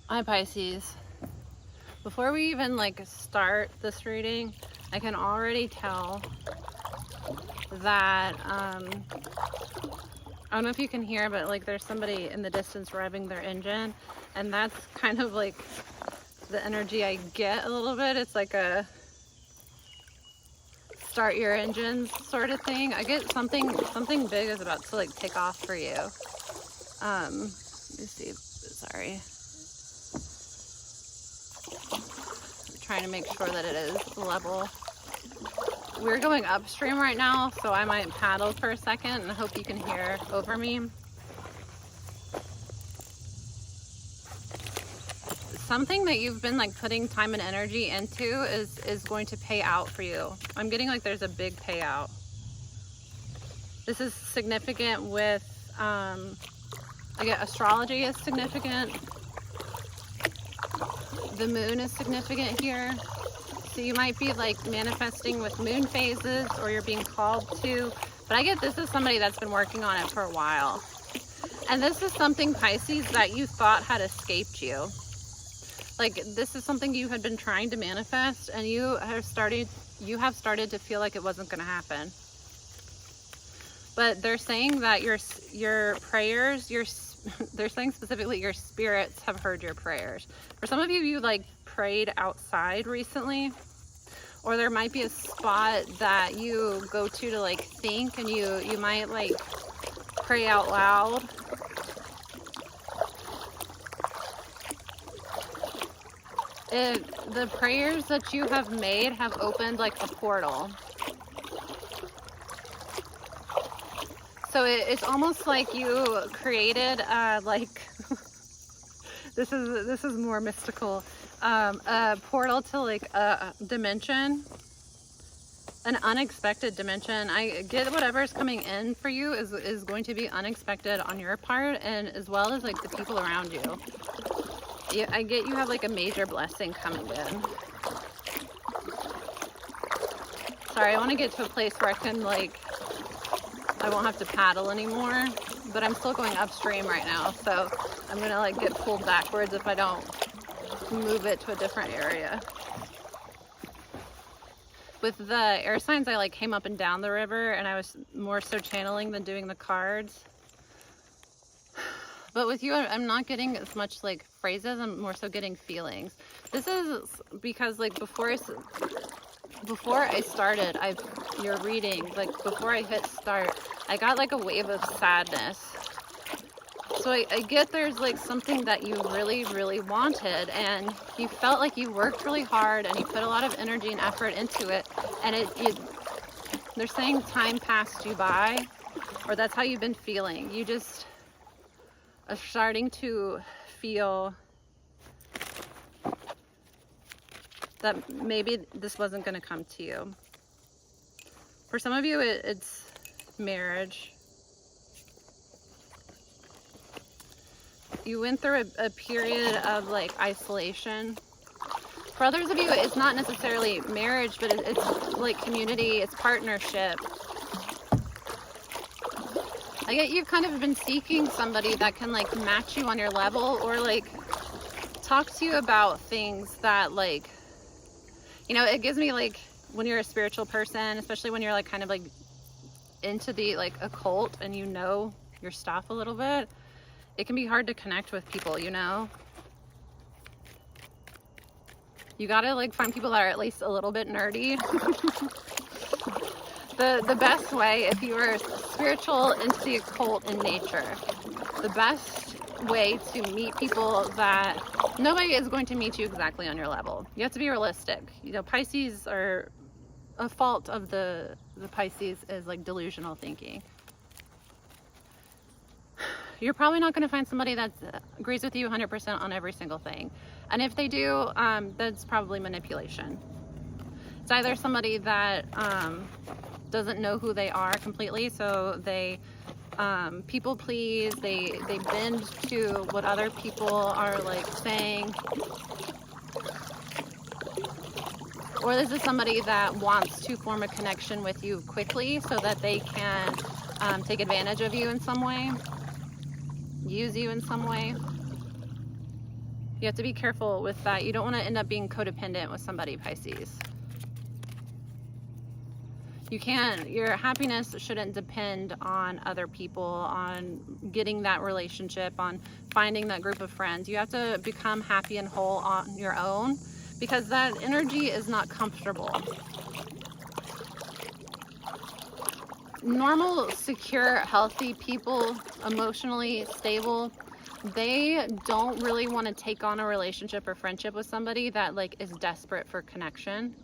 Hi Pisces. Before we even like start this reading, I can already tell that I don't know if you can hear, but like there's somebody in the distance revving their engine, and that's kind of like the energy I get a little bit. It's like a start your engines sort of thing. I get something big is about to like take off for you. Let me see. Sorry. I'm trying to make sure that it is level. We're going upstream right now, so I might paddle for a second and I hope you can hear over me. Something that you've been like putting time and energy into is going to pay out for you. I'm getting like there's a big payout. This is significant with, again, astrology is significant. The moon is significant here. So you might be like manifesting with moon phases, or you're being called to, but I get this is somebody that's been working on it for a while. And this is something, Pisces, that you thought had escaped you. Like this is something you had been trying to manifest, and you have started to feel like it wasn't going to happen. But they're saying that your prayers, they're saying specifically your spirits have heard your prayers. For some of you, you like prayed outside recently, or there might be a spot that you go to like think, and you might like pray out loud. The prayers that you have made have opened like a portal. So it's almost like you created like this is more mystical, a portal to like a dimension, an unexpected dimension. I get whatever's coming in for you is going to be unexpected on your part, and as well as like the people around you. I get you have like a major blessing coming in. Sorry, I want to get to a place where I can like, I won't have to paddle anymore, but I'm still going upstream right now, so I'm gonna like get pulled backwards if I don't move it to a different area. With the air signs, I like came up and down the river, and I was more so channeling than doing the cards. But with you, I'm not getting as much like phrases, I'm more so getting feelings. This is because like before I started your reading, like before I hit start, I got like a wave of sadness. So I get there's like something that you really, really wanted, and you felt like you worked really hard and you put a lot of energy and effort into it, and they're saying time passed you by, or that's how you've been feeling. You just are starting to feel that maybe this wasn't going to come to you. For some of you, it's marriage. You went through a period of like isolation. For others of you, it's not necessarily marriage, but it's like community, it's partnership. I get you've kind of been seeking somebody that can like match you on your level, or like talk to you about things that like, you know, it gives me like when you're a spiritual person, especially when you're like kind of like into the like occult and you know your stuff a little bit, it can be hard to connect with people, you know? You gotta like find people that are at least a little bit nerdy. The best way, if you are spiritual into the occult in nature, the best way to meet people that nobody is going to meet you exactly on your level. You have to be realistic. You know, Pisces are a fault of the Pisces is like delusional thinking. You're probably not going to find somebody that agrees with you 100% on every single thing. And if they do, that's probably manipulation. It's either somebody that doesn't know who they are completely, so they people please, they bend to what other people are like saying. Or this is somebody that wants to form a connection with you quickly so that they can take advantage of you in some way, use you in some way. You have to be careful with that. You don't want to end up being codependent with somebody, Pisces. You can't, your happiness shouldn't depend on other people, on getting that relationship, on finding that group of friends. You have to become happy and whole on your own, because that energy is not comfortable. Normal, secure, healthy people, emotionally stable, they don't really want to take on a relationship or friendship with somebody that like is desperate for connection.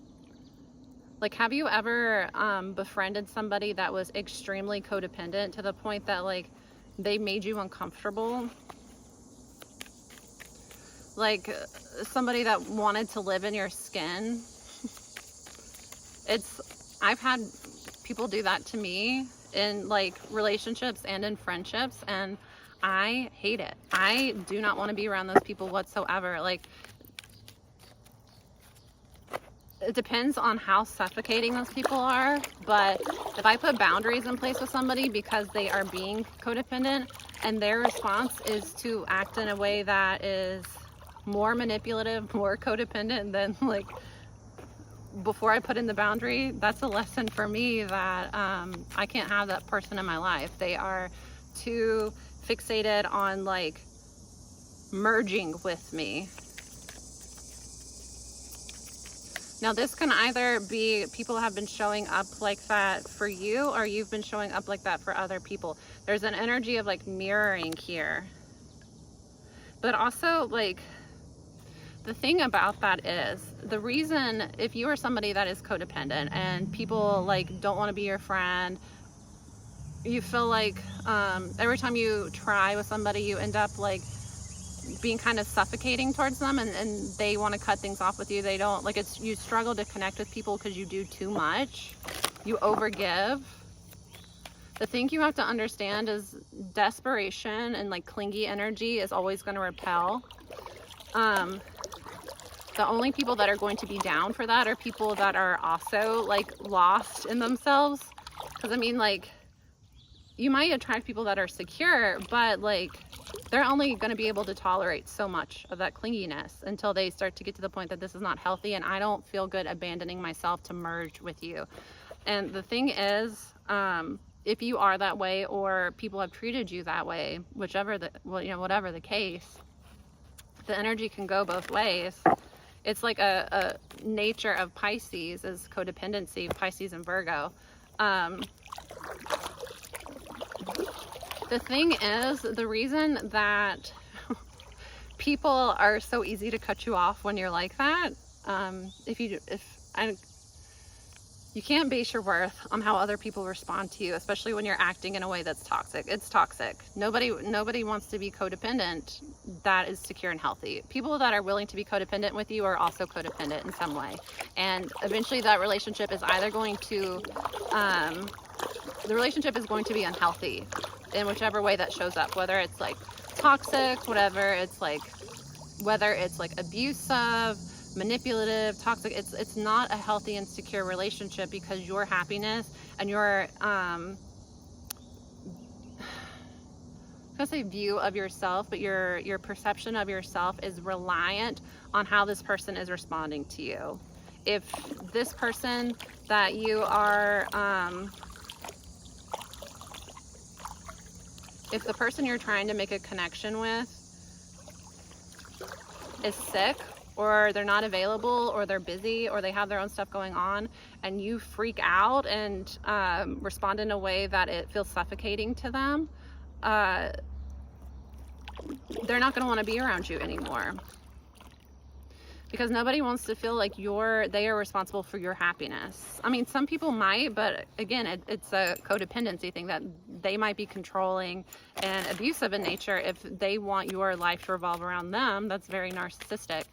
Like, have you ever befriended somebody that was extremely codependent to the point that like they made you uncomfortable? Like somebody that wanted to live in your skin. I've had people do that to me in like relationships and in friendships, and I hate it. I do not want to be around those people whatsoever. Like, it depends on how suffocating those people are, but if I put boundaries in place with somebody because they are being codependent and their response is to act in a way that is more manipulative, more codependent than like before I put in the boundary, that's a lesson for me that I can't have that person in my life. They are too fixated on like merging with me. Now this can either be people have been showing up like that for you, or you've been showing up like that for other people. There's an energy of like mirroring here. But also like the thing about that is the reason, if you are somebody that is codependent and people like don't want to be your friend, you feel like every time you try with somebody you end up like being kind of suffocating towards them, and they want to cut things off with you. They don't like, it's, you struggle to connect with people because you do too much, you overgive. The thing you have to understand is desperation and like clingy energy is always going to repel. The only people that are going to be down for that are people that are also like lost in themselves. Because I mean, like, you might attract people that are secure, but like they're only going to be able to tolerate so much of that clinginess until they start to get to the point that this is not healthy and I don't feel good abandoning myself to merge with you. And the thing is, if you are that way or people have treated you that way, whichever the, well, you know, whatever the case, the energy can go both ways. It's like a nature of Pisces is codependency, Pisces and Virgo. The thing is, the reason that people are so easy to cut you off when you're like that, you can't base your worth on how other people respond to you, especially when you're acting in a way that's toxic. It's toxic. Nobody wants to be codependent that is secure and healthy. People that are willing to be codependent with you are also codependent in some way. And eventually that relationship is either going to, the relationship is going to be unhealthy in whichever way that shows up, whether it's like toxic, whether it's like abusive, manipulative, toxic. It's not a healthy and secure relationship, because your happiness and your I'm gonna say view of yourself, but your perception of yourself is reliant on how this person is responding to you. If this person that you are if the person you're trying to make a connection with is sick, or they're not available, or they're busy, or they have their own stuff going on, and you freak out and respond in a way that it feels suffocating to them, they're not going to want to be around you anymore. Because nobody wants to feel like they are responsible for your happiness. I mean, some people might, but again, it's a codependency thing, that they might be controlling and abusive in nature. If they want your life to revolve around them, that's very narcissistic.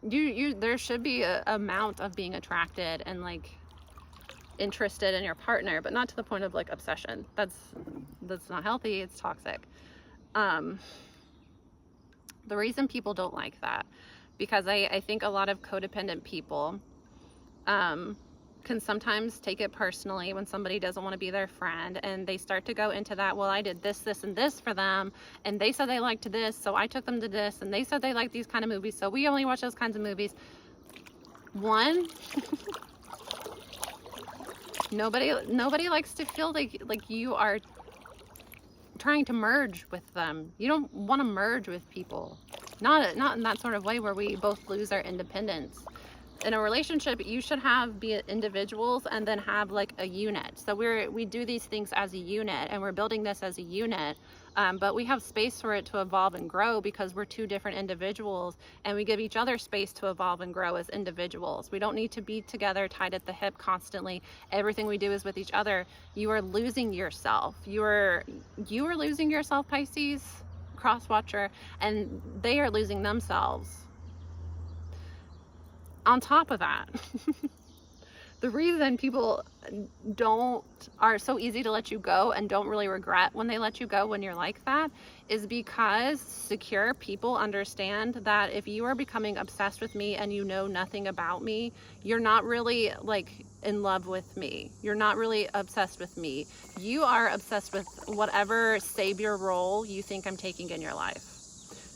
There should be a amount of being attracted and like interested in your partner, but not to the point of like obsession. That's not healthy. It's toxic. The reason people don't like that, because I think a lot of codependent people can sometimes take it personally when somebody doesn't want to be their friend, and they start to go into that, well, I did this, this, and this for them, and they said they liked this, so I took them to this, and they said they liked these kind of movies, so we only watch those kinds of movies. One, nobody likes to feel like you are trying to merge with them. You don't want to merge with people. Not in that sort of way where we both lose our independence. In a relationship, you should be individuals and then have like a unit. So we do these things as a unit, and we're building this as a unit, but we have space for it to evolve and grow because we're two different individuals, and we give each other space to evolve and grow as individuals. We don't need to be together tied at the hip constantly. Everything we do is with each other. You are losing yourself. You are losing yourself, Pisces, cross watcher, and they are losing themselves. On top of that, the reason people are so easy to let you go and don't really regret when they let you go when you're like that is because secure people understand that if you are becoming obsessed with me and you know nothing about me, you're not really like in love with me. You're not really obsessed with me. You are obsessed with whatever savior role you think I'm taking in your life.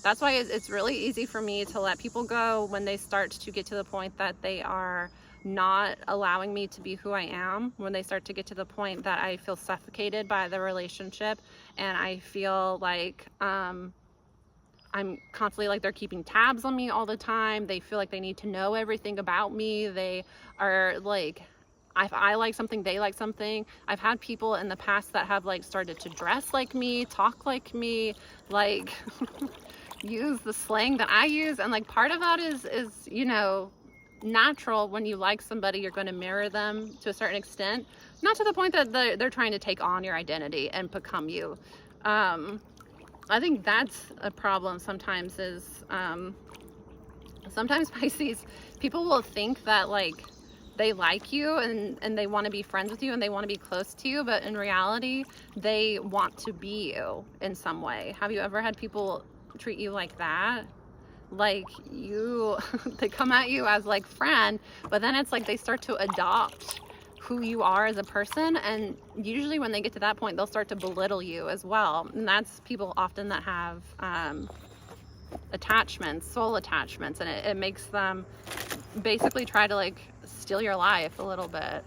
That's why it's really easy for me to let people go when they start to get to the point that they are not allowing me to be who I am, when they start to get to the point that I feel suffocated by the relationship, and I feel like I'm constantly like they're keeping tabs on me all the time. They feel like they need to know everything about me. They are like, if I like something, they like something. I've had people in the past that have like started to dress like me, talk like me, like use the slang that I use, and like part of that is you know, natural. When you like somebody, you're going to mirror them to a certain extent, not to the point that they're trying to take on your identity and become you. I think that's a problem sometimes, is sometimes Pisces people will think that like they like you and they want to be friends with you and they want to be close to you, but in reality they want to be you in some way. Have you ever had people treat you like that? Like they come at you as like friend, but then it's like they start to adopt who you are as a person, and usually when they get to that point they'll start to belittle you as well. And that's people often that have attachments, soul attachments, and it makes them basically try to like steal your life a little bit.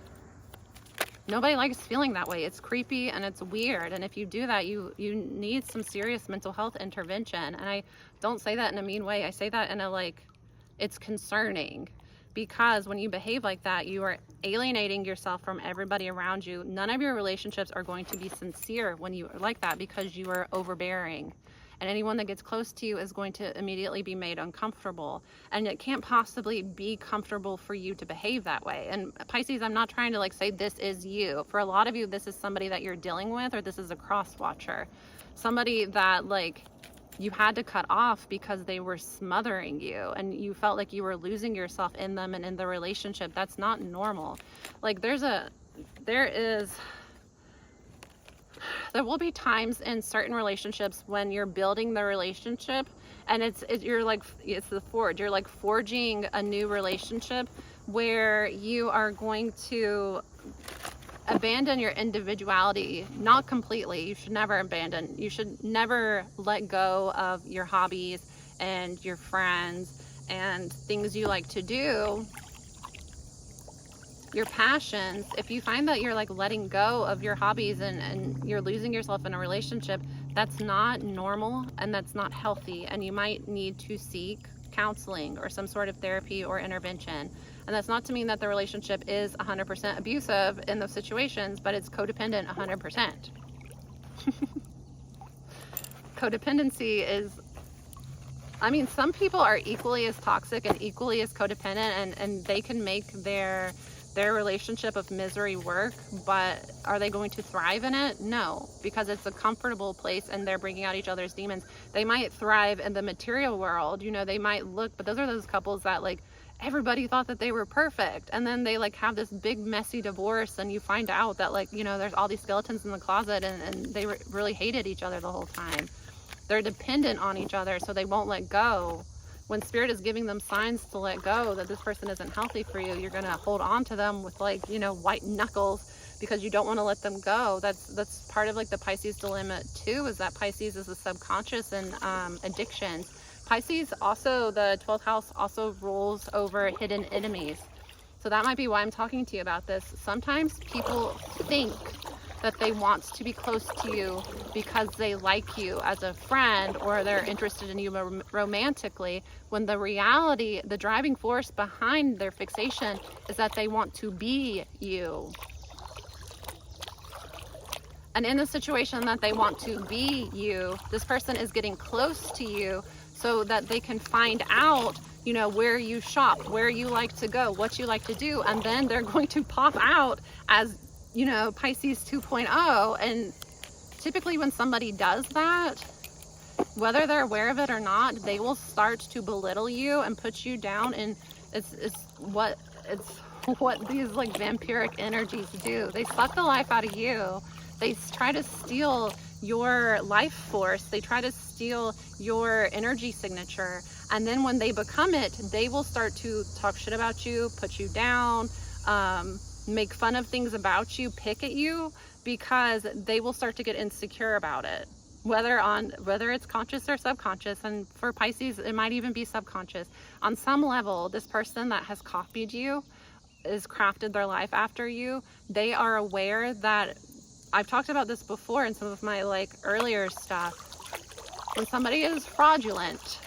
Nobody likes feeling that way. It's creepy and it's weird, and if you do that, you need some serious mental health intervention. And I don't say that in a mean way. I say that in a like, it's concerning, because when you behave like that, you are alienating yourself from everybody around you. None of your relationships are going to be sincere when you are like that, because you are overbearing. And anyone that gets close to you is going to immediately be made uncomfortable. And it can't possibly be comfortable for you to behave that way. And Pisces, I'm not trying to like say this is you. For a lot of you, this is somebody that you're dealing with, or this is a cross watcher. Somebody that like you had to cut off because they were smothering you and you felt like you were losing yourself in them and in the relationship. That's not normal. Like there will be times in certain relationships when you're building the relationship and you're like forging a new relationship where you are going to abandon your individuality. Not completely. You should never abandon. You should never let go of your hobbies and your friends and things you like to do, your passions. If you find that you're like letting go of your hobbies and you're losing yourself in a relationship, that's not normal and that's not healthy, and you might need to seek counseling or some sort of therapy or intervention. And that's not to mean that the relationship is 100% abusive in those situations, but it's codependent 100%. Codependency is, I mean, some people are equally as toxic and equally as codependent, and they can make their relationship of misery work, but are they going to thrive in it? No, because it's a comfortable place and they're bringing out each other's demons. They might thrive in the material world, you know, they might look, but those are those couples that like everybody thought that they were perfect, and then they like have this big messy divorce, and you find out that like, you know, there's all these skeletons in the closet, and they really hated each other the whole time. They're dependent on each other, so they won't let go when Spirit is giving them signs to let go, that this person isn't healthy for you, you're going to hold on to them with like, you know, white knuckles because you don't want to let them go. That's part of like the Pisces dilemma too, is that Pisces is the subconscious and addictions. Pisces also, the 12th house also rules over hidden enemies. So that might be why I'm talking to you about this. Sometimes people think that they want to be close to you because they like you as a friend or they're interested in you romantically, when the reality, the driving force behind their fixation is that they want to be you. And in the situation that they want to be you, this person is getting close to you so that they can find out, you know, where you shop, where you like to go, what you like to do, and then they're going to pop out as, you know, Pisces 2.0. And typically when somebody does that, whether they're aware of it or not, they will start to belittle you and put you down. And it's what these like vampiric energies do. They suck the life out of you. They try to steal your life force. They try to steal your energy signature. And then when they become it, they will start to talk shit about you, put you down, make fun of things about you, pick at you, because they will start to get insecure about it. Whether it's conscious or subconscious, and for Pisces, it might even be subconscious. On some level, this person that has copied you, is crafted their life after you, they are aware that, I've talked about this before in some of my like earlier stuff, when somebody is fraudulent,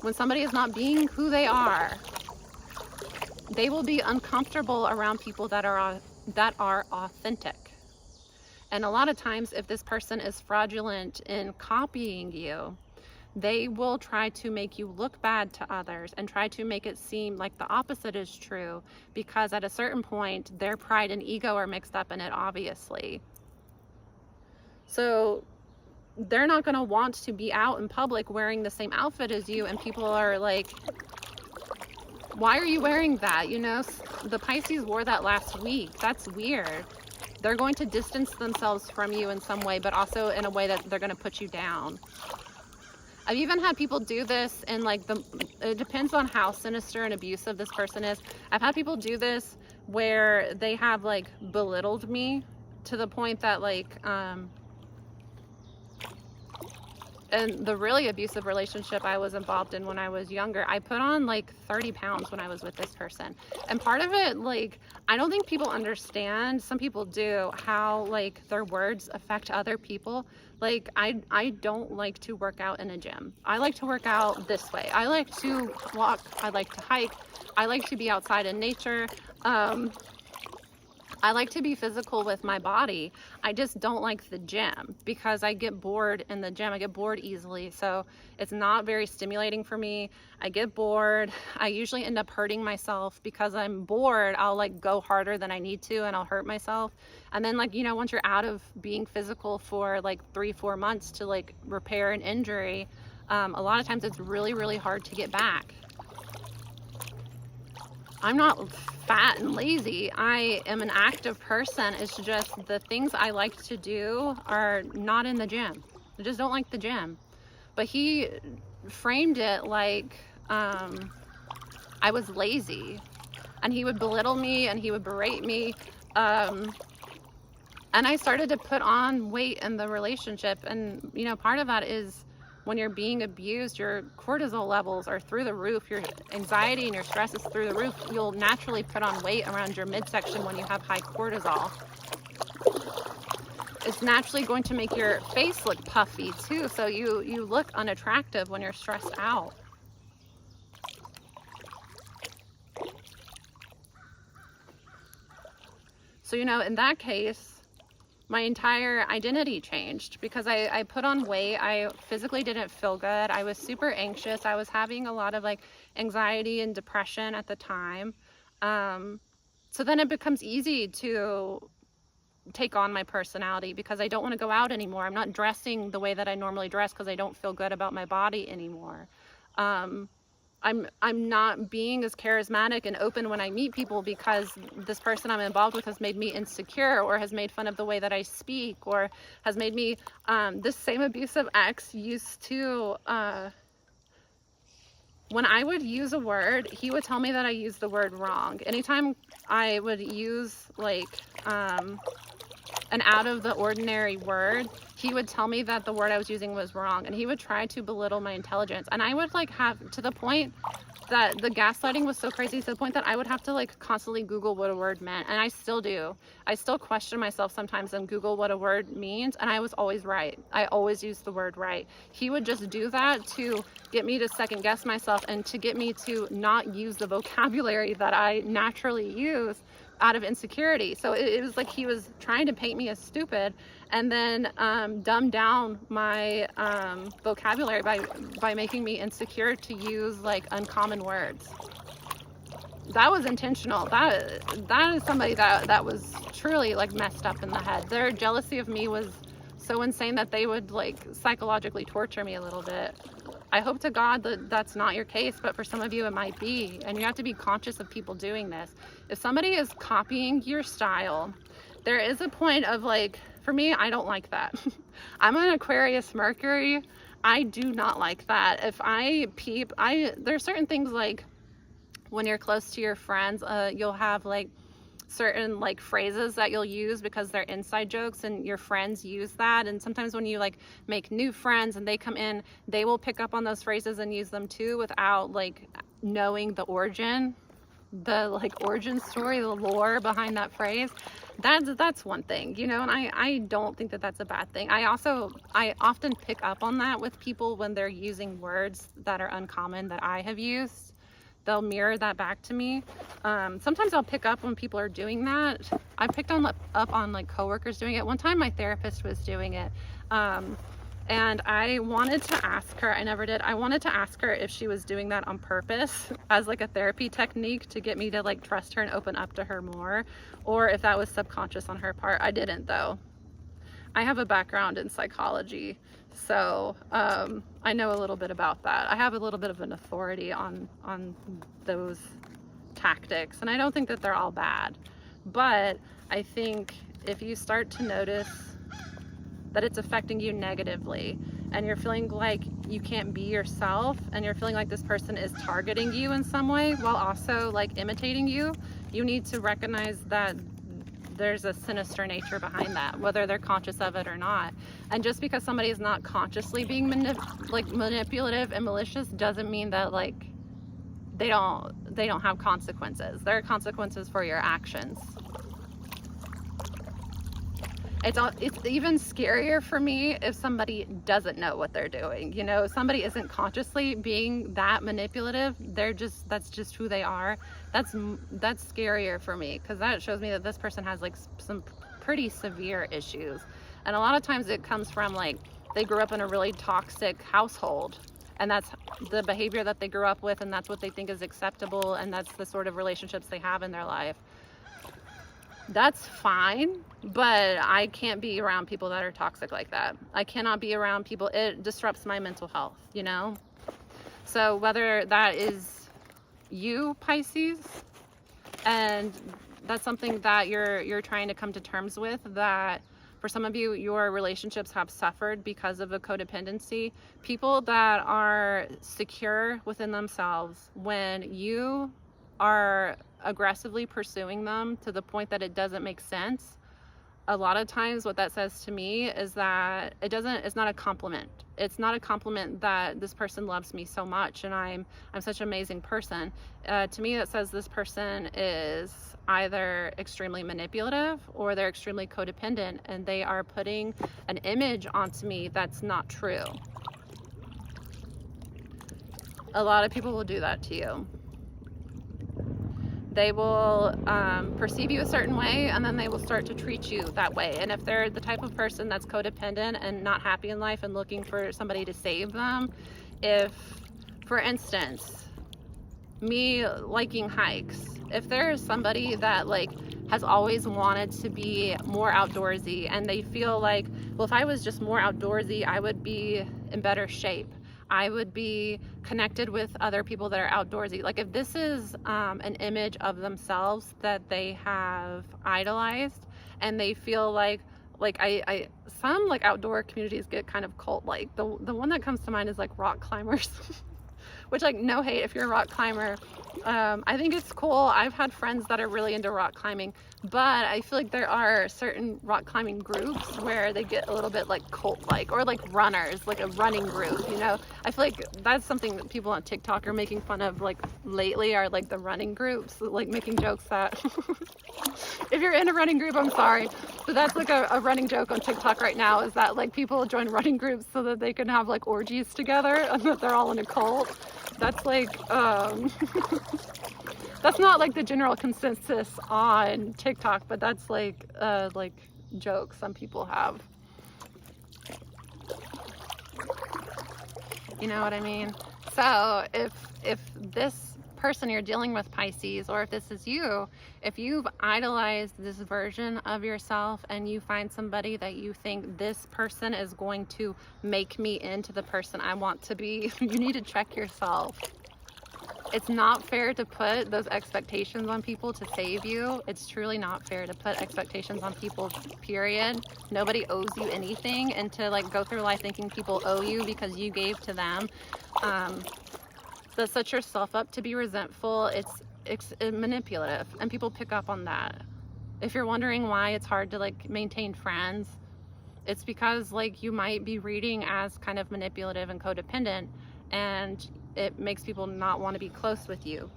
when somebody is not being who they are, they will be uncomfortable around people that are authentic. And a lot of times, if this person is fraudulent in copying you, they will try to make you look bad to others and try to make it seem like the opposite is true, because at a certain point, their pride and ego are mixed up in it, obviously. So they're not going to want to be out in public wearing the same outfit as you, and people are like, why are you wearing that? You know, the Pisces wore that last week. That's weird. They're going to distance themselves from you in some way, but also in a way that they're going to put you down. I've even had people do this, and like it depends on how sinister and abusive this person is. I've had people do this where they have like belittled me to the point that like, and the really abusive relationship I was involved in when I was younger, I put on like 30 pounds when I was with this person. And part of it, like, I don't think people understand, some people do, how like their words affect other people. Like, I don't like to work out in a gym. I like to work out this way. I like to walk, I like to hike, I like to be outside in nature. I like to be physical with my body. I just don't like the gym because I get bored in the gym. I get bored easily. So it's not very stimulating for me. I get bored. I usually end up hurting myself because I'm bored. I'll like go harder than I need to and I'll hurt myself. And then like, you know, once you're out of being physical for like 3-4 months to like repair an injury, a lot of times it's really, really hard to get back. I'm not fat and lazy. I am an active person. It's just the things I like to do are not in the gym. I just don't like the gym. But he framed it like I was lazy, and he would belittle me and he would berate me. And I started to put on weight in the relationship. And, you know, part of that is when you're being abused, your cortisol levels are through the roof, your anxiety and your stress is through the roof. You'll naturally put on weight around your midsection when you have high cortisol. It's naturally going to make your face look puffy too, so you look unattractive when you're stressed out. So, you know, in that case, my entire identity changed because I put on weight. I physically didn't feel good. I was super anxious. I was having a lot of like anxiety and depression at the time. So then it becomes easy to take on my personality because I don't want to go out anymore. I'm not dressing the way that I normally dress because I don't feel good about my body anymore. I'm not being as charismatic and open when I meet people because this person I'm involved with has made me insecure or has made fun of the way that I speak or has made me, this same abusive ex used to when I would use a word, he would tell me that I used the word wrong. Anytime I would use like an out of the ordinary word, he would tell me that the word I was using was wrong, and he would try to belittle my intelligence. And I would like have, to the point that the gaslighting was so crazy, to the point that I would have to like constantly Google what a word meant. And I still do. I still question myself sometimes and Google what a word means, and I was always right. I always used the word right. He would just do that to get me to second guess myself and to get me to not use the vocabulary that I naturally use out of insecurity. So it was like he was trying to paint me as stupid and then dumb down my vocabulary by making me insecure to use like uncommon words. That was intentional. That is somebody that was truly like messed up in the head. Their jealousy of me was so insane that they would like psychologically torture me a little bit. I hope to God that that's not your case, but for some of you it might be, and you have to be conscious of people doing this. If somebody is copying your style, there is a point of like, for me, I don't like that. I'm an Aquarius Mercury. I do not like that. If I peep, there's certain things like when you're close to your friends, you'll have like certain like phrases that you'll use because they're inside jokes and your friends use that. And sometimes when you like make new friends and they come in, they will pick up on those phrases and use them too without like knowing the origin, the like origin story, the lore behind that phrase. That's one thing, you know, and I don't think that that's a bad thing. I often pick up on that with people when they're using words that are uncommon that I have used. They'll mirror that back to me. Sometimes I'll pick up when people are doing that. I picked up on like coworkers doing it. One time my therapist was doing it. And I wanted to ask her, I never did. I wanted to ask her if she was doing that on purpose as like a therapy technique to get me to like trust her and open up to her more, or if that was subconscious on her part. I didn't though. I have a background in psychology, so I know a little bit about that. I have a little bit of an authority on those tactics, and I don't think that they're all bad. But I think if you start to notice that it's affecting you negatively, and you're feeling like you can't be yourself, and you're feeling like this person is targeting you in some way while also like imitating you, you need to recognize that there's a sinister nature behind that, whether they're conscious of it or not. And just because somebody is not consciously being manipulative and malicious doesn't mean that like they don't have consequences. There are consequences for your actions. It's even scarier for me if somebody doesn't know what they're doing. You know, if somebody isn't consciously being that manipulative, that's just who they are. That's scarier for me, because that shows me that this person has like some pretty severe issues. And a lot of times it comes from like they grew up in a really toxic household, and that's the behavior that they grew up with, and that's what they think is acceptable, and that's the sort of relationships they have in their life. That's fine, but I can't be around people that are toxic like that. I cannot be around people. It disrupts my mental health, you know? So whether that is you, Pisces, and that's something that you're trying to come to terms with, that for some of you, your relationships have suffered because of a codependency. People that are secure within themselves, when you are aggressively pursuing them to the point that it doesn't make sense, a lot of times what that says to me is that it's not a compliment. It's not a compliment that this person loves me so much and I'm such an amazing person. To me, that says this person is either extremely manipulative or they're extremely codependent, and they are putting an image onto me that's not true. A lot of people will do that to you. They will perceive you a certain way, and then they will start to treat you that way. And if they're the type of person that's codependent and not happy in life and looking for somebody to save them, if, for instance, me liking hikes, if there's somebody that like has always wanted to be more outdoorsy, and they feel like, well, if I was just more outdoorsy, I would be in better shape, I would be connected with other people that are outdoorsy. Like if this is an image of themselves that they have idolized, and they feel like some like outdoor communities get kind of cult like. The one that comes to mind is like rock climbers. Which, like, no hate if you're a rock climber. I think it's cool. I've had friends that are really into rock climbing, but I feel like there are certain rock climbing groups where they get a little bit like cult-like, or like runners, like a running group, you know? I feel like that's something that people on TikTok are making fun of, like, lately, are like the running groups, like making jokes that if you're in a running group, I'm sorry, but that's like a running joke on TikTok right now, is that like people join running groups so that they can have like orgies together and that they're all in a cult. That's like, that's not like the general consensus on TikTok, but that's like jokes some people have. You know what I mean? So if this person you're dealing with, Pisces, or if this is you, if you've idolized this version of yourself and you find somebody that you think, this person is going to make me into the person I want to be, you need to check yourself. It's not fair to put those expectations on people to save you. It's truly not fair to put expectations on people, period. Nobody owes you anything, and to like go through life thinking people owe you because you gave to them, that sets yourself up to be resentful. It's manipulative, and people pick up on that. If you're wondering why it's hard to like maintain friends, it's because like you might be reading as kind of manipulative and codependent, and it makes people not want to be close with you.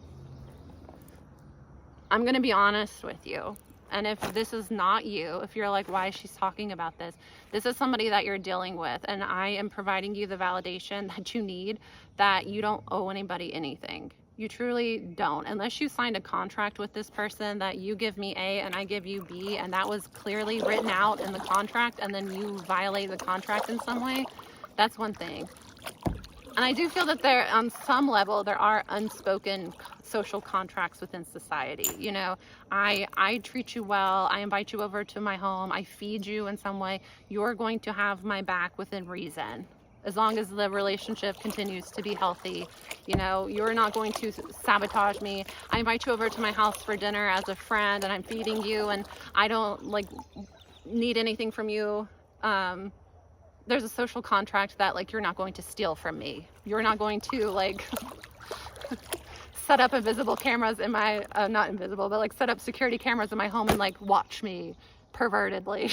I'm going to be honest with you. And if this is not you, if you're like, why is she talking about this? This is somebody that you're dealing with, and I am providing you the validation that you need, that you don't owe anybody anything. You truly don't, unless you signed a contract with this person that you give me A and I give you B, and that was clearly written out in the contract, and then you violate the contract in some way. That's one thing. And I do feel that there, on some level, there are unspoken social contracts within society. You know, I treat you well, I invite you over to my home, I feed you in some way, you're going to have my back within reason. As long as the relationship continues to be healthy, you know, you're not going to sabotage me. I invite you over to my house for dinner as a friend, and I'm feeding you, and I don't like need anything from you. There's a social contract that like you're not going to steal from me. You're not going to like set up invisible cameras in my, not invisible, but like set up security cameras in my home and like watch me pervertedly.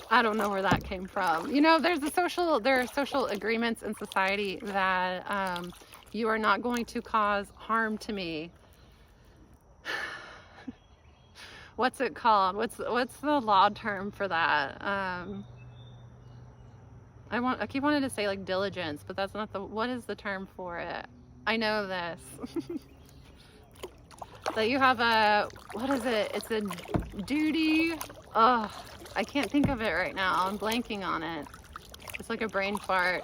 I don't know where that came from. You know, there are social agreements in society that you are not going to cause harm to me. What's it called? What's the law term for that? I keep wanting to say like diligence, but that's not what is the term for it? I know this. That you have a, what is it? It's a duty. Oh, I can't think of it right now. I'm blanking on it. It's like a brain fart.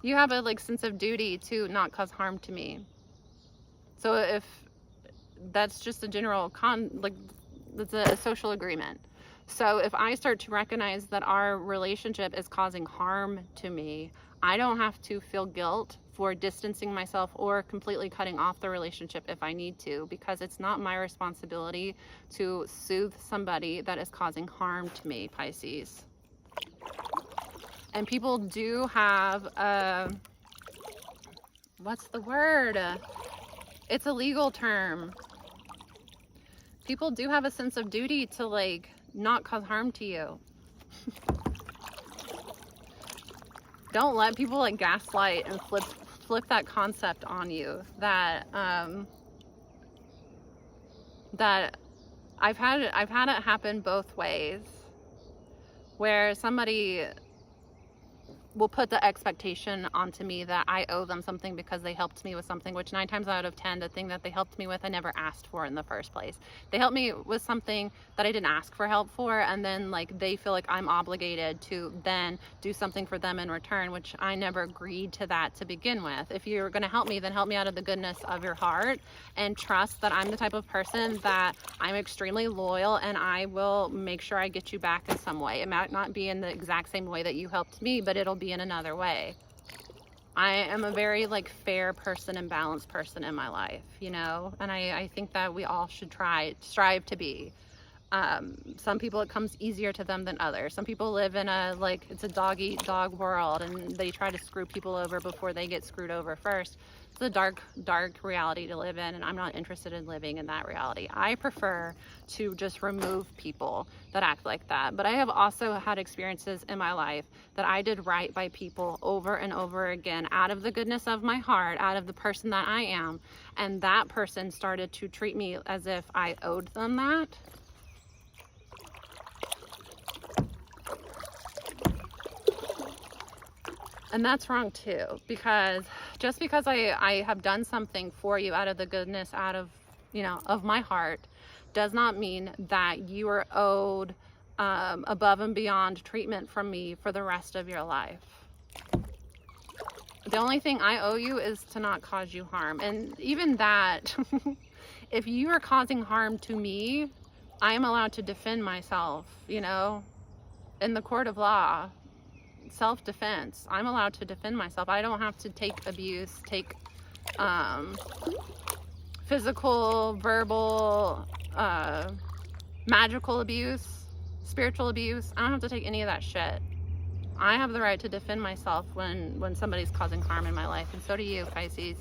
You have a like sense of duty to not cause harm to me. So if that's just a general that's a social agreement. So if I start to recognize that our relationship is causing harm to me, I don't have to feel guilt for distancing myself or completely cutting off the relationship if I need to, because it's not my responsibility to soothe somebody that is causing harm to me, Pisces. And people do have what's the word? It's a legal term. People do have a sense of duty to like not cause harm to you. Don't let people like gaslight and flip that concept on you, that that I've had it happen both ways, where somebody will put the expectation onto me that I owe them something because they helped me with something, which 9 times out of 10, the thing that they helped me with, I never asked for in the first place. They helped me with something that I didn't ask for help for, and then like they feel like I'm obligated to then do something for them in return, which I never agreed to that to begin with. If you're going to help me, then help me out of the goodness of your heart, and trust that I'm the type of person that I'm extremely loyal, and I will make sure I get you back in some way. It might not be in the exact same way that you helped me, but it'll be in another way. I am a very like fair person and balanced person in my life, you know, and I think that we all should strive to be. Some people, it comes easier to them than others. Some people live in a, like, it's a dog eat dog world, and they try to screw people over before they get screwed over first. It's a dark reality to live in, and I'm not interested in living in that reality. I prefer to just remove people that act like that. But I have also had experiences in my life that I did right by people over and over again, out of the goodness of my heart, out of the person that I am, and that person started to treat me as if I owed them that. And that's wrong too, because just because I have done something for you out of the goodness, out of, you know, of my heart, does not mean that you are owed above and beyond treatment from me for the rest of your life. The only thing I owe you is to not cause you harm. And even that, if you are causing harm to me, I am allowed to defend myself, you know, in the court of law. Self-defense. I'm allowed to defend myself. I don't have to take abuse, take physical, verbal, magical abuse, spiritual abuse. I don't have to take any of that shit. I have the right to defend myself when somebody's causing harm in my life, and so do you, Pisces.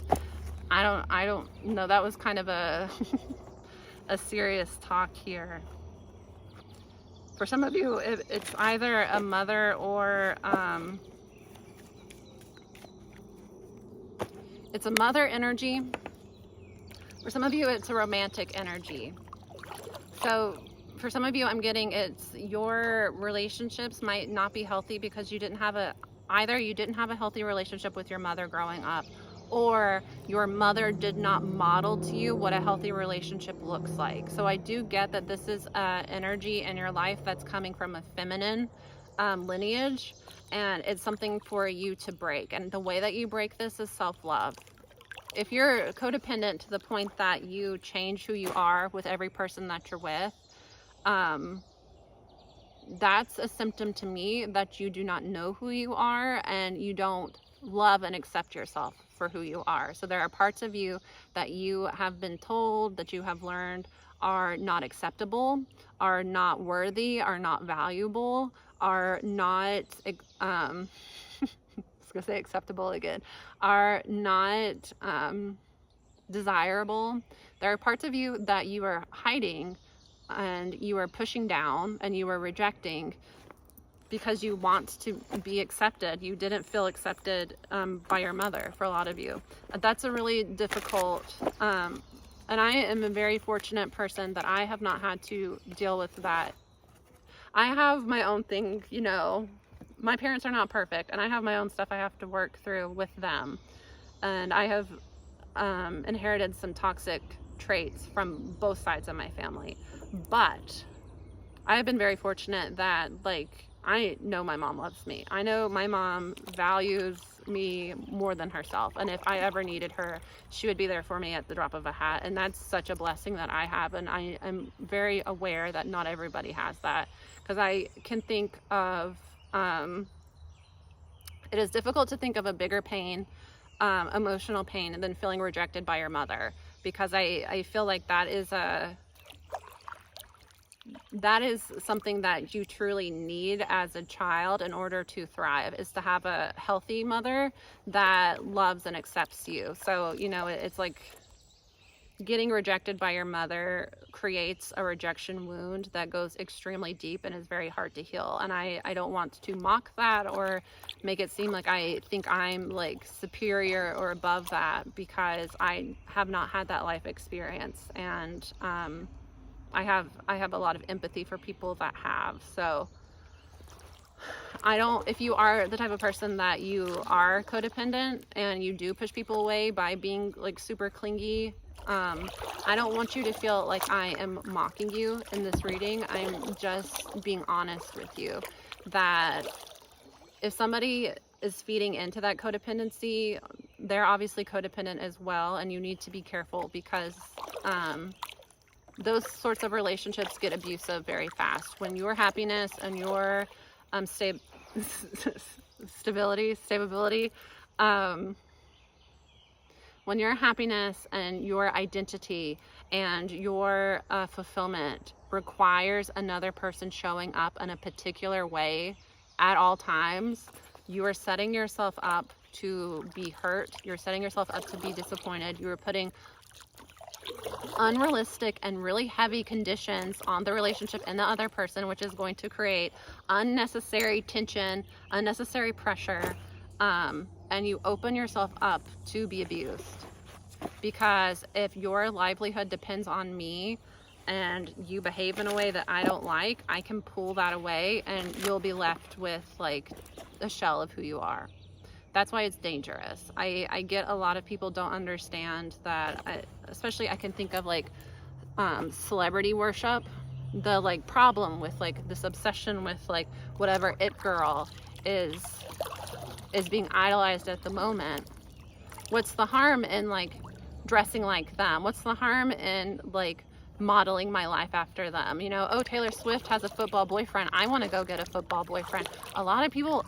I don't know. That was kind of a a serious talk here. For some of you, it's either a mother or it's a mother energy. For some of you, it's a romantic energy. So for some of you, I'm getting it's your relationships might not be healthy because you didn't have either you didn't have a healthy relationship with your mother growing up, or your mother did not model to you what a healthy relationship looks like. So I do get that this is energy in your life that's coming from a feminine lineage, and it's something for you to break. And the way that you break this is self-love. If you're codependent to the point that you change who you are with every person that you're with, that's a symptom to me that you do not know who you are, and you don't love and accept yourself for who you are. So there are parts of you that you have been told, that you have learned are not acceptable, are not worthy, are not valuable, are not I was gonna say acceptable again, are not desirable. There are parts of you that you are hiding and you are pushing down and you are rejecting because you want to be accepted. You didn't feel accepted by your mother, for a lot of you. That's a really difficult, and I am a very fortunate person that I have not had to deal with that. I have my own thing, you know, my parents are not perfect, and I have my own stuff I have to work through with them. And I have inherited some toxic traits from both sides of my family. But I have been very fortunate that, like, I know my mom loves me. I know my mom values me more than herself. And if I ever needed her, she would be there for me at the drop of a hat. And that's such a blessing that I have. And I am very aware that not everybody has that. Because I can think of, it is difficult to think of a bigger pain, emotional pain, than feeling rejected by your mother. Because I feel like that is something that you truly need as a child in order to thrive, is to have a healthy mother that loves and accepts you. So, you know, it's like getting rejected by your mother creates a rejection wound that goes extremely deep and is very hard to heal. And I don't want to mock that or make it seem like I think I'm like superior or above that, because I have not had that life experience. And I have a lot of empathy for people that have. So if you are the type of person that you are codependent and you do push people away by being like super clingy, I don't want you to feel like I am mocking you in this reading. I'm just being honest with you that if somebody is feeding into that codependency, they're obviously codependent as well, and you need to be careful, because those sorts of relationships get abusive very fast. When your happiness and your stability, when your happiness and your identity and your fulfillment requires another person showing up in a particular way at all times, you are setting yourself up to be hurt. You're setting yourself up to be disappointed. You are putting unrealistic and really heavy conditions on the relationship and the other person, which is going to create unnecessary tension, unnecessary pressure, and you open yourself up to be abused. Because if your livelihood depends on me and you behave in a way that I don't like, I can pull that away and you'll be left with like a shell of who you are. That's why it's dangerous. I get a lot of people don't understand that, especially I can think of like celebrity worship, the like problem with like this obsession with like whatever it girl is being idolized at the moment. What's the harm in like dressing like them? What's the harm in like modeling my life after them? You know, oh, Taylor Swift has a football boyfriend, I want to go get a football boyfriend. A lot of people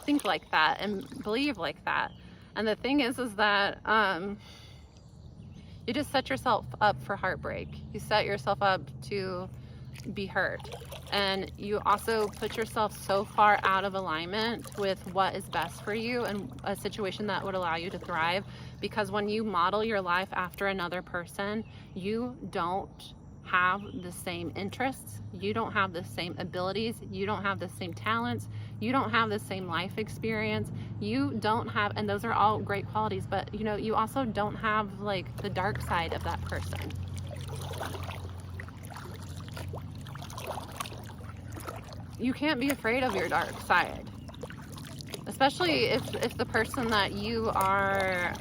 think like that and believe like that. And the thing is that you just set yourself up for heartbreak. You set yourself up to be hurt. And you also put yourself so far out of alignment with what is best for you and a situation that would allow you to thrive. Because when you model your life after another person, you don't have the same interests, you don't have the same abilities, you don't have the same talents, you don't have the same life experience, you don't have, and those are all great qualities, but you know, you also don't have like the dark side of that person. You can't be afraid of your dark side, especially if the person that you are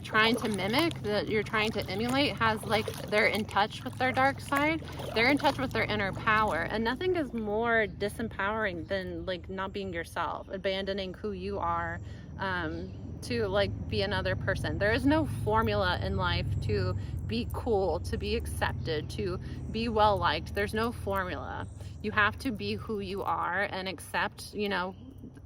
trying to mimic, that you're trying to emulate, has like, they're in touch with their dark side, they're in touch with their inner power. And nothing is more disempowering than like not being yourself, abandoning who you are to like be another person. There is no formula in life to be cool, to be accepted, to be well liked. There's no formula. You have to be who you are and accept, you know,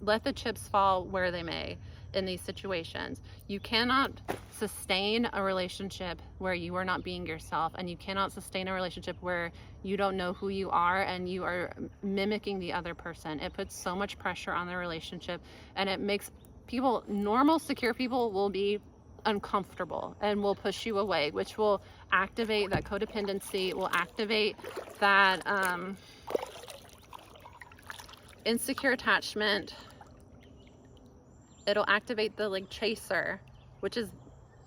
let the chips fall where they may in these situations. You cannot sustain a relationship where you are not being yourself, and you cannot sustain a relationship where you don't know who you are and you are mimicking the other person. It puts so much pressure on the relationship, and it makes people, normal, secure people, will be uncomfortable and will push you away, which will activate that codependency, will activate that insecure attachment. It'll activate the like chaser, which is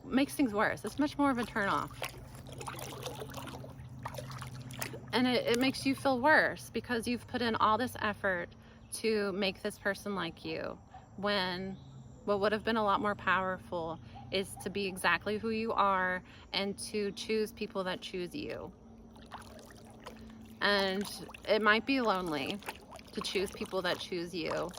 makes things worse. It's much more of a turn off. And it makes you feel worse because you've put in all this effort to make this person like you, when what would have been a lot more powerful is to be exactly who you are and to choose people that choose you. And it might be lonely to choose people that choose you,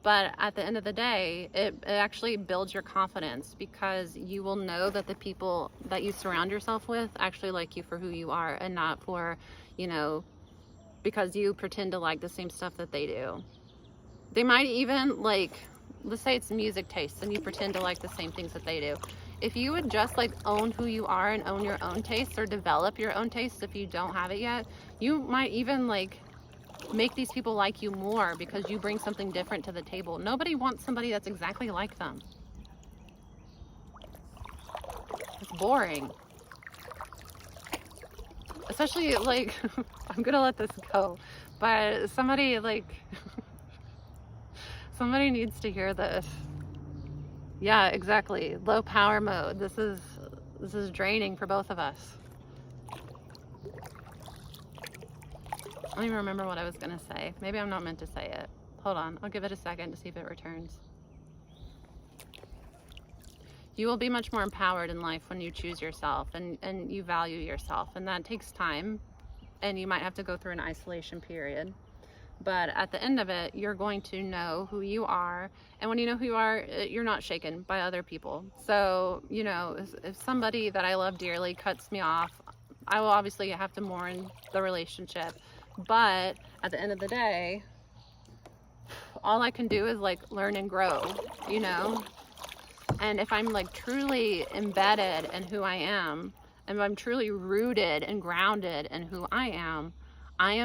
but at the end of the day, it actually builds your confidence, because you will know that the people that you surround yourself with actually like you for who you are, and not for, you know, because you pretend to like the same stuff that they do. They might even like, let's say it's music tastes and you pretend to like the same things that they do. If you would just like own who you are and own your own tastes, or develop your own tastes if you don't have it yet, you might even like make these people like you more because you bring something different to the table. Nobody wants somebody that's exactly like them. It's boring. Especially like, I'm gonna let this go, but somebody like, somebody needs to hear this. Yeah, exactly. Low power mode. This is draining for both of us. I don't even remember what I was gonna say. Maybe I'm not meant to say it. Hold on, I'll give it a second to see if it returns. You will be much more empowered in life when you choose yourself and you value yourself, and that takes time, and you might have to go through an isolation period. But at the end of it, you're going to know who you are, and when you know who you are, you're not shaken by other people. So, you know, if somebody that I love dearly cuts me off, I will obviously have to mourn the relationship. But at the end of the day, all I can do is like learn and grow, you know? And if I'm like truly embedded in who I am and I'm truly rooted and grounded in who I am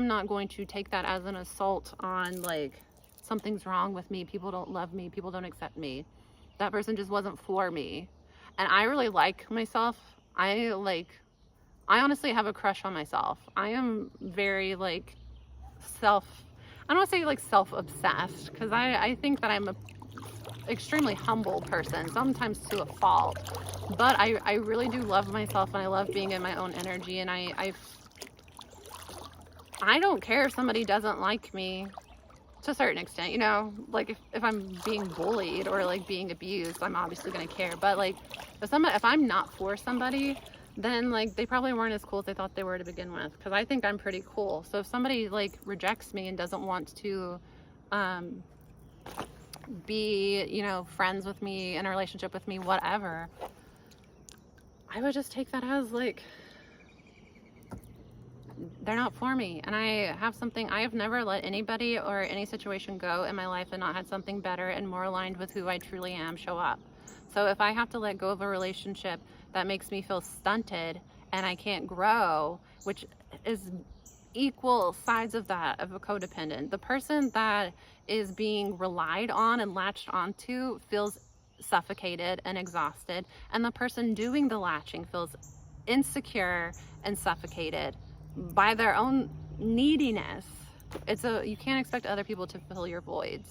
not going to take that as an assault on like something's wrong with me, people don't love me, people don't accept me. That person just wasn't for me. And I really like myself. I honestly have a crush on myself. I am very like I don't want to say like self-obsessed, because I think that I'm a extremely humble person, sometimes to a fault. But I really do love myself, and I love being in my own energy, and I don't care if somebody doesn't like me to a certain extent, you know, like if I'm being bullied or like being abused, I'm obviously going to care. But like if I'm not for somebody, then like they probably weren't as cool as they thought they were to begin with, because I think I'm pretty cool. So if somebody like rejects me and doesn't want to be, you know, friends with me, in a relationship with me, whatever, I would just take that as like they're not for me. And I have never let anybody or any situation go in my life and not had something better and more aligned with who I truly am show up. So if I have to let go of a relationship that makes me feel stunted and I can't grow, which is equal sides of that, of a codependent, the person that is being relied on and latched onto feels suffocated and exhausted, and the person doing the latching feels insecure and suffocated by their own neediness. You can't expect other people to fill your voids.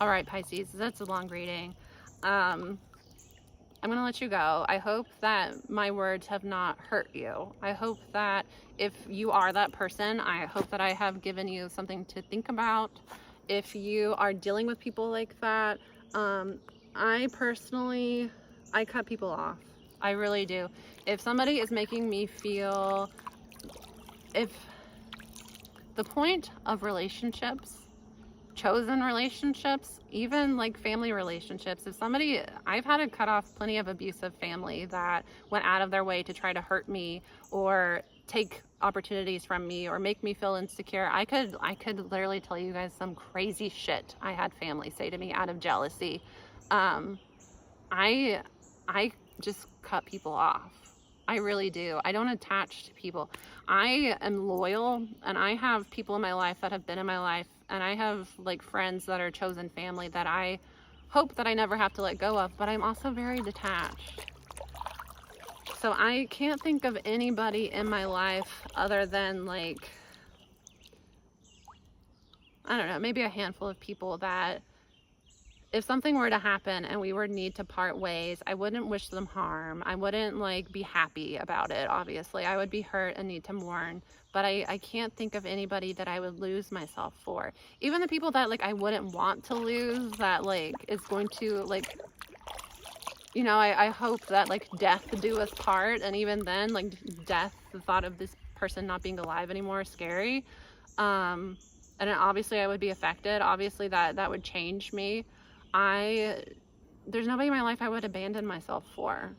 All right, Pisces, that's a long reading. I'm going to let you go. I hope that my words have not hurt you. I hope that if you are that person, I hope that I have given you something to think about. If you are dealing with people like that, I cut people off. I really do. If somebody is making me feel, if the point of relationships, chosen relationships, even like family relationships, I've had to cut off plenty of abusive family that went out of their way to try to hurt me or take opportunities from me or make me feel insecure. I could literally tell you guys some crazy shit I had family say to me out of jealousy. I just cut people off. I really do. I don't attach to people. I am loyal, and I have people in my life that have been in my life, and I have like friends that are chosen family that I hope that I never have to let go of, but I'm also very detached. So I can't think of anybody in my life other than like, I don't know, maybe a handful of people that if something were to happen and we were need to part ways, I wouldn't wish them harm. I wouldn't like be happy about it. Obviously, I would be hurt and need to mourn, but I can't think of anybody that I would lose myself for. Even the people that like I wouldn't want to lose, that like is going to like, you know, I hope that like death do us part. And even then, like death, the thought of this person not being alive anymore is scary. And obviously I would be affected. Obviously that would change me. There's nobody in my life I would abandon myself for.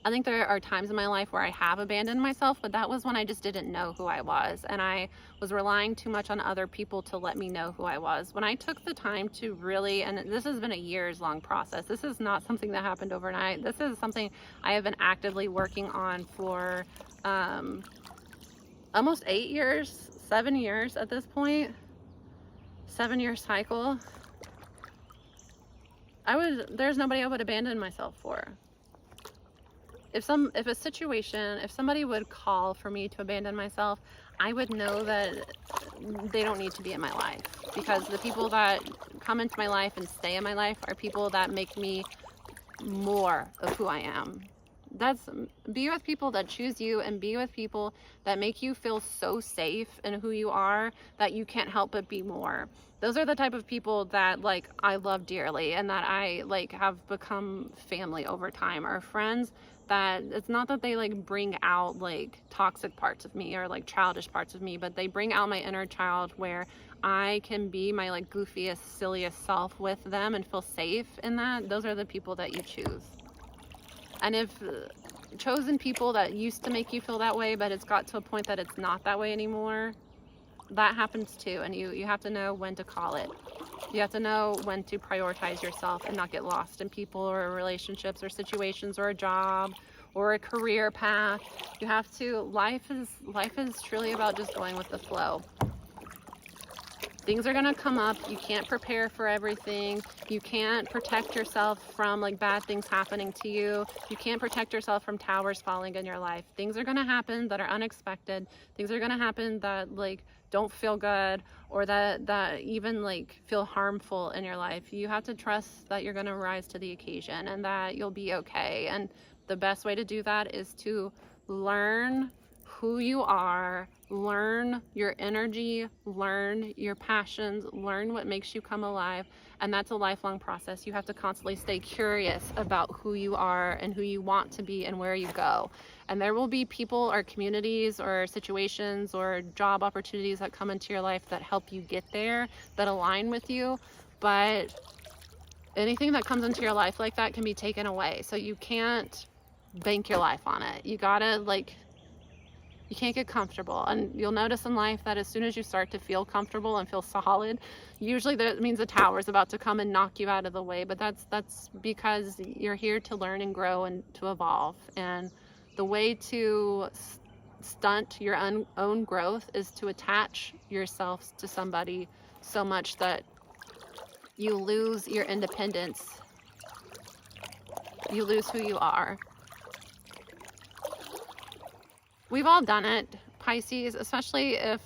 I think there are times in my life where I have abandoned myself, but that was when I just didn't know who I was, and I was relying too much on other people to let me know who I was. When I took the time to really, and this has been a years-long process. This is not something that happened overnight. This is something I have been actively working on for almost 8 years, 7 years at this point. 7-year cycle. There's nobody I would abandon myself for. If somebody would call for me to abandon myself, I would know that they don't need to be in my life, because the people that come into my life and stay in my life are people that make me more of who I am. Be with people that choose you, and be with people that make you feel so safe in who you are that you can't help but be more. Those are the type of people that like I love dearly, and that I like have become family over time, or friends that it's not that they like bring out like toxic parts of me or like childish parts of me, but they bring out my inner child where I can be my like goofiest, silliest self with them and feel safe in that. Those are the people that you choose. And if chosen people that used to make you feel that way, but it's got to a point that it's not that way anymore, that happens too. And you have to know when to call it. You have to know when to prioritize yourself and not get lost in people or relationships or situations or a job or a career path. You have to, life is truly about just going with the flow. Things are gonna come up. You can't prepare for everything. You can't protect yourself from like bad things happening to you. You can't protect yourself from towers falling in your life. Things are gonna happen that are unexpected. Things are gonna happen that like don't feel good, or that even like feel harmful in your life. You have to trust that you're gonna rise to the occasion and that you'll be okay. And the best way to do that is to learn who you are, learn your energy, learn your passions, learn what makes you come alive. And that's a lifelong process. You have to constantly stay curious about who you are and who you want to be and where you go. And there will be people or communities or situations or job opportunities that come into your life that help you get there, that align with you. But anything that comes into your life like that can be taken away. So you can't bank your life on it. You gotta you can't get comfortable. And you'll notice in life that as soon as you start to feel comfortable and feel solid, usually that means a tower is about to come and knock you out of the way. But that's because you're here to learn and grow and to evolve. And the way to stunt your own growth is to attach yourself to somebody so much that you lose your independence. You lose who you are. We've all done it, Pisces, especially if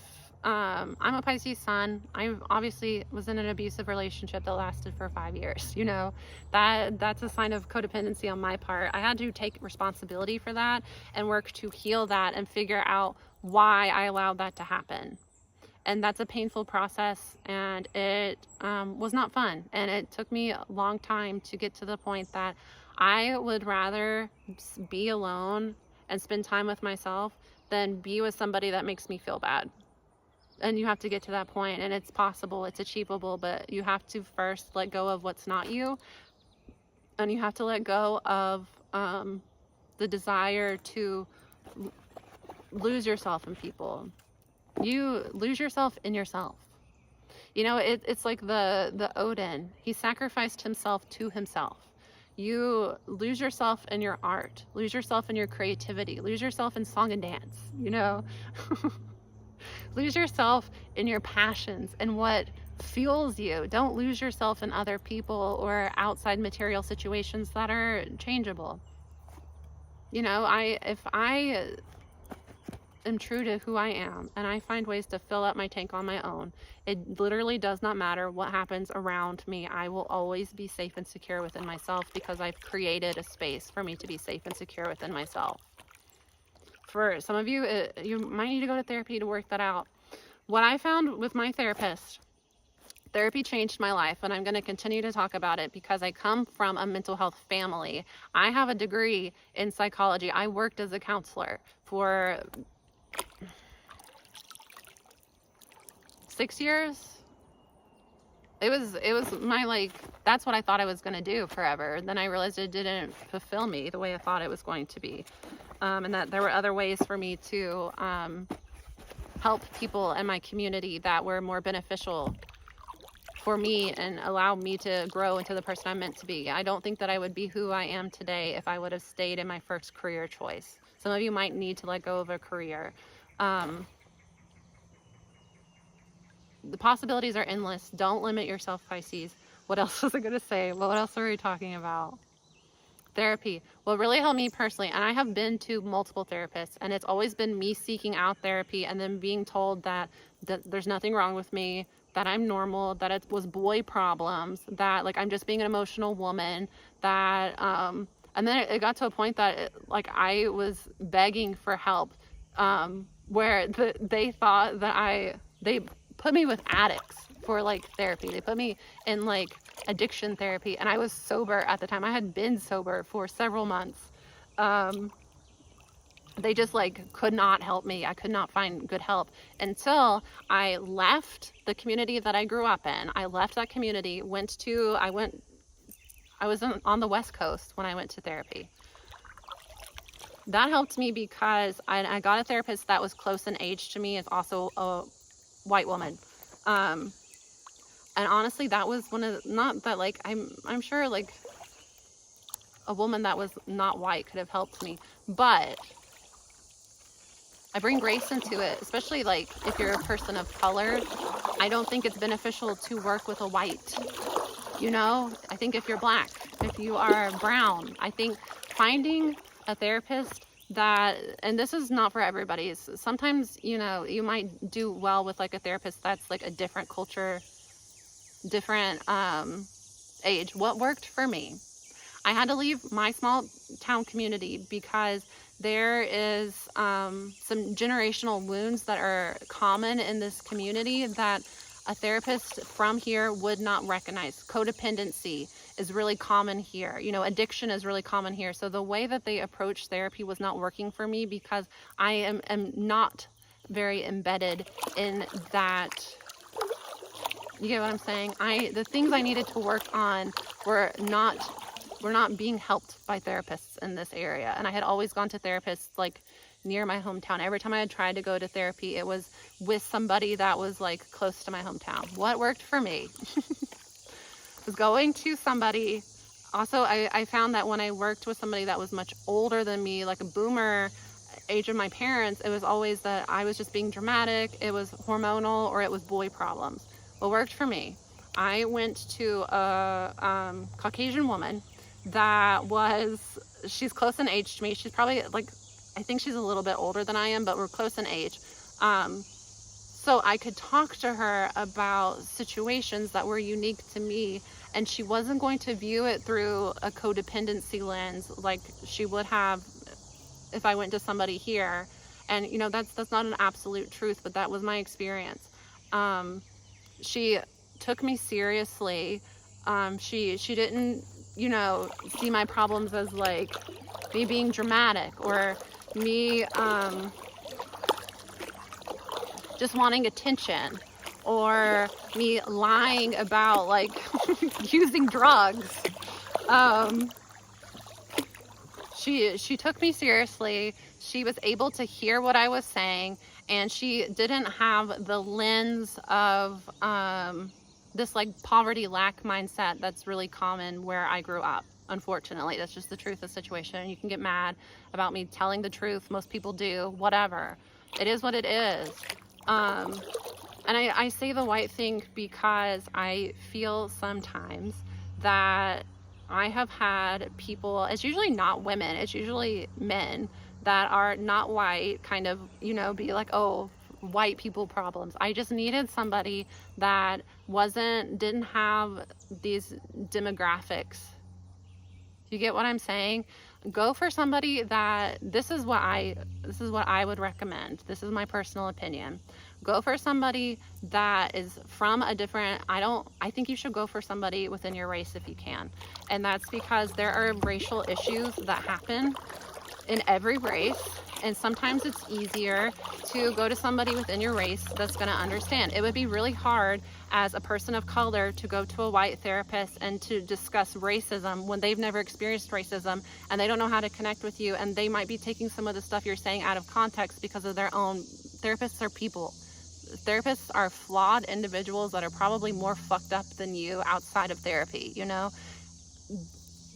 I'm a Pisces sun. I obviously was in an abusive relationship that lasted for 5 years. You know, that's a sign of codependency on my part. I had to take responsibility for that and work to heal that and figure out why I allowed that to happen. And that's a painful process, and it was not fun. And it took me a long time to get to the point that I would rather be alone and spend time with myself than be with somebody that makes me feel bad. And you have to get to that point, and it's possible, it's achievable, but you have to first let go of what's not you, and you have to let go of the desire to lose yourself in people. You lose yourself in yourself. You know, it's like the Odin. He sacrificed himself to himself. You lose yourself in your art, lose yourself in your creativity, lose yourself in song and dance, you know. Lose yourself in your passions and what fuels you. Don't lose yourself in other people or outside material situations that are changeable. You know, if I am true to who I am and I find ways to fill up my tank on my own, it literally does not matter what happens around me. I will always be safe and secure within myself because I've created a space for me to be safe and secure within myself. For some of you, you might need to go to therapy to work that out. What I found with my therapist, therapy changed my life, and I'm going to continue to talk about it because I come from a mental health family. I have a degree in psychology. I worked as a counselor for 6 years. It was my that's what I thought I was going to do forever. Then I realized it didn't fulfill me the way I thought it was going to be. And that there were other ways for me to help people in my community that were more beneficial for me and allow me to grow into the person I'm meant to be. I don't think that I would be who I am today if I would have stayed in my first career choice. Some of you might need to let go of a career. The possibilities are endless. Don't limit yourself, Pisces. What else was I going to say? What else are we talking about? Therapy. What really helped me personally, and I have been to multiple therapists, and it's always been me seeking out therapy and then being told that there's nothing wrong with me, that I'm normal, that it was boy problems, that I'm just being an emotional woman, that and then it got to a point that I was begging for help, where they thought that they put me with addicts for therapy. They put me in addiction therapy, and I was sober at the time. I had been sober for several months. They just could not help me. I could not find good help until I left the community that I grew up in. I left that community, I was on the West Coast when I went to therapy. That helped me because I got a therapist that was close in age to me. It's also a white woman. And honestly, that was one of not that like I'm sure like a woman that was not white could have helped me, but I bring grace into it, especially like if you're a person of color. I don't think it's beneficial to work with a white, you know? I think if you're black, if you are brown, I think finding a therapist that, and this is not for everybody, sometimes, you know, you might do well with like a therapist that's like a different culture, different age. What worked for me? I had to leave my small town community because there is some generational wounds that are common in this community that a therapist from here would not recognize. Codependency is really common here. You know, addiction is really common here. So the way that they approach therapy was not working for me because I am not very embedded in that. You get what I'm saying? The things I needed to work on were not being helped by therapists in this area. And I had always gone to therapists like near my hometown. Every time I had tried to go to therapy, it was with somebody that was like close to my hometown. What worked for me was going to somebody. Also, I found that when I worked with somebody that was much older than me, like a boomer, age of my parents, it was always that I was just being dramatic, it was hormonal, or it was boy problems. What worked for me? I went to a Caucasian woman that she's close in age to me. She's probably like, I think she's a little bit older than I am, but we're close in age. So I could talk to her about situations that were unique to me, and she wasn't going to view it through a codependency lens like she would have if I went to somebody here. And you know, that's not an absolute truth, but that was my experience. She took me seriously. She didn't, you know, see my problems as like me being dramatic or me just wanting attention or me lying about like using drugs. She took me seriously. She was able to hear what I was saying, and she didn't have the lens of this like poverty lack mindset that's really common where I grew up. Unfortunately, that's just the truth of the situation. You can get mad about me telling the truth. Most people do, whatever. It is what it is. And I say the white thing because I feel sometimes that I have had people, it's usually not women, it's usually men that are not white, kind of, you know, be like, oh, white people problems. I just needed somebody that didn't have these demographics. You get what I'm saying? Go for somebody that, this is what I would recommend. This is my personal opinion. Go for somebody that is from a different, I think you should go for somebody within your race if you can. And that's because there are racial issues that happen in every race. And sometimes it's easier to go to somebody within your race that's going to understand. It would be really hard as a person of color to go to a white therapist and to discuss racism when they've never experienced racism and they don't know how to connect with you, and they might be taking some of the stuff you're saying out of context because of their own. Therapists are people. Therapists are flawed individuals that are probably more fucked up than you outside of therapy, you know?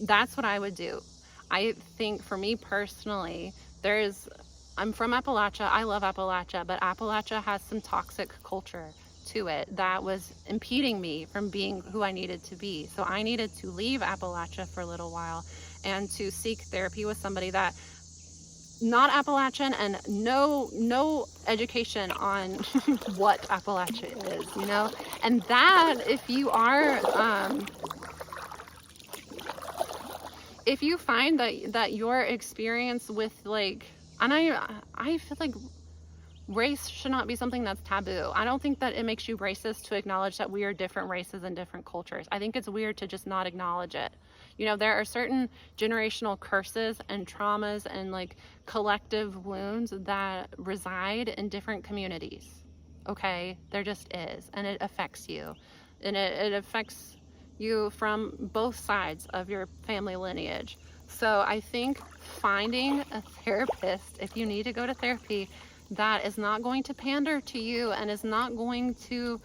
That's what I would do. I think for me personally, I'm from Appalachia. I love Appalachia, but Appalachia has some toxic culture to it that was impeding me from being who I needed to be. So I needed to leave Appalachia for a little while and to seek therapy with somebody that not Appalachian and no education on what Appalachia is, you know? And that, if you find that your experience with like, and I feel like race should not be something that's taboo. I don't think that it makes you racist to acknowledge that we are different races and different cultures. I think it's weird to just not acknowledge it. You know, there are certain generational curses and traumas and like collective wounds that reside in different communities. Okay, there just is, and it affects you, and it affects you from both sides of your family lineage. So I think finding a therapist, if you need to go to therapy, that is not going to pander to you and is not going to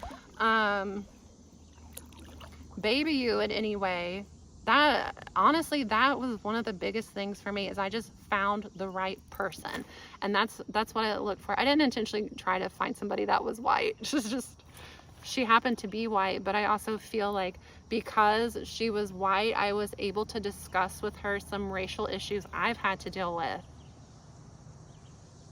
baby you in any way, that honestly, that was one of the biggest things for me, is I just found the right person. And that's what I looked for. I didn't intentionally try to find somebody that was white. Just she happened to be white, but I also feel like because she was white, I was able to discuss with her some racial issues I've had to deal with,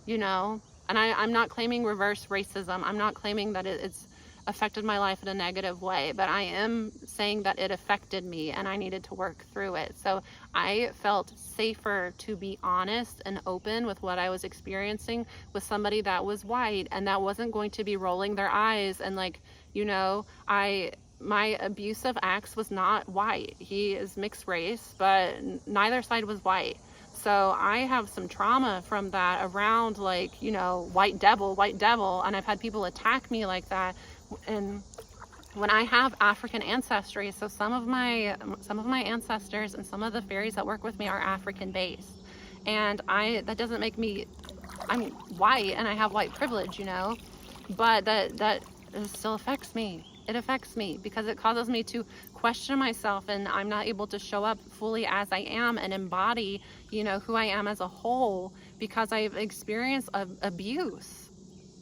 you know? And I'm not claiming reverse racism. I'm not claiming that it's affected my life in a negative way, but I am saying that it affected me and I needed to work through it. So I felt safer to be honest and open with what I was experiencing with somebody that was white, and that wasn't going to be rolling their eyes and like, you know, my abusive ex was not white. He is mixed race, but neither side was white. So I have some trauma from that around, like, you know, white devil, and I've had people attack me like that. And when I have African ancestry, so some of my ancestors and some of the fairies that work with me are African based, and that doesn't make me, I'm white and I have white privilege, you know, but that still affects me. It affects me because it causes me to question myself, and I'm not able to show up fully as I am and embody, you know, who I am as a whole, because I've experienced abuse.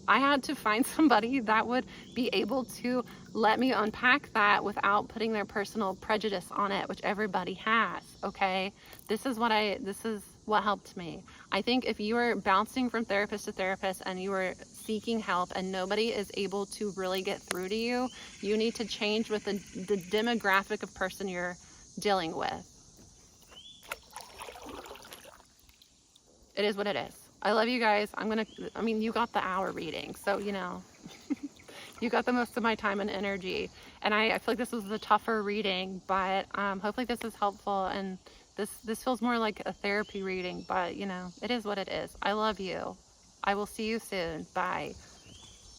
I had to find somebody that would be able to let me unpack that without putting their personal prejudice on it, which everybody has, okay? This is what helped me. I think if you are bouncing from therapist to therapist and you are seeking help and nobody is able to really get through to you, you need to change with the demographic of person you're dealing with. It is what it is. I love you guys. You got the hour reading, so, you know, you got the most of my time and energy. And I feel like this was a tougher reading, but hopefully this is helpful. And this feels more like a therapy reading, but, you know, it is what it is. I love you. I will see you soon. Bye.